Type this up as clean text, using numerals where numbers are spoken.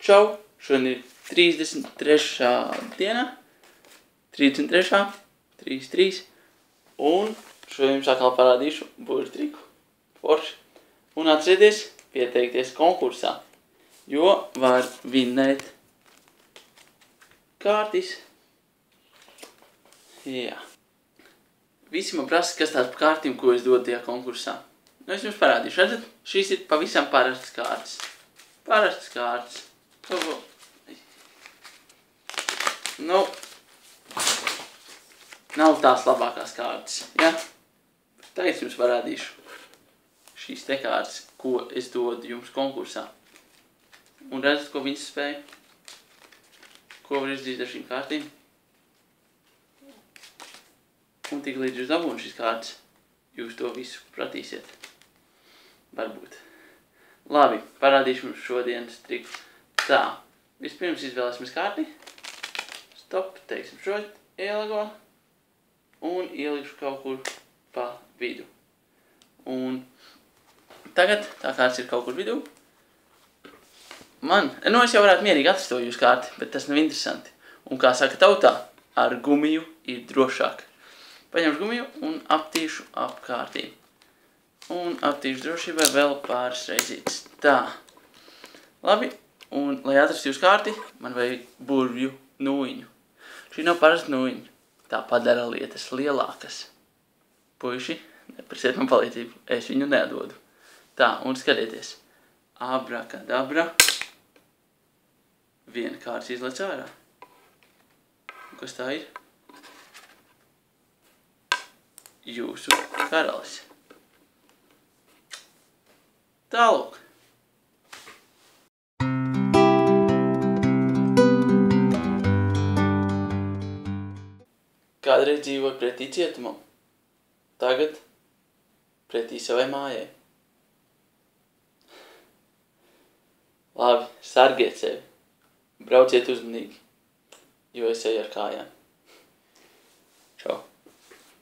Čau! Šodien ir 33. diena. 33. 33. Un šodien jums atkal parādīšu burtu triku. Forši. Un atcerieties pieteikties konkursā, jo var vinnēt kārtis. Jā. Visi man prasa, kas tās par kārtīm, ko es dodu tajā konkursā. Nu, es jums parādīšu. Redzat, šīs ir pavisam parastas kārtas. Parastas kārtas. Nu, nav tās labākās kārtas, ja? Tagad jums parādīšu šīs te kārtas, ko es dodu jums konkursā. Un redzat, ko viņas spēja? Ko var izdarīt ar šīm kārtīm? Un tik līdz jūs dabūnu šīs kārtas, jūs to visu pratīsiet. Varbūt. Labi, parādīšu jums šodienas triku. Tā, vispirms izvēlēsimies kārti. Stop, teiksim šo ielago. Un ielikšu kaut kur pa vidu. Un tagad tā kārtas ir kaut kur vidū. Es jau varētu mierīgi atrast to jūsu kārti, bet tas nav interesanti. Un kā saka tautā, ar gumiju ir drošāk. Paņemšu gumiju un aptīšu ap kārtīm. Un aptīšu drošībai vēl pāris reizītes. Tā. Labi. Un, lai atrastu jūsu kārti, man vajag burvju nūjiņu. Šī nav parasta nūjiņa. Tā padara lietas lielākas. Puiši, neprasiet man palīdzību. Es viņu nedodu. Tā, un skatieties. Abrakadabra. Viena kārtas izlec ārā. Un kas tā ir? Jūsu karalis. Tālūk. Kādreiz dzīvoju pretī cietumam. Tagad pretī savai mājai. Labi, sargiet sevi. Brauciet uzmanīgi, jo es eju ar kājām.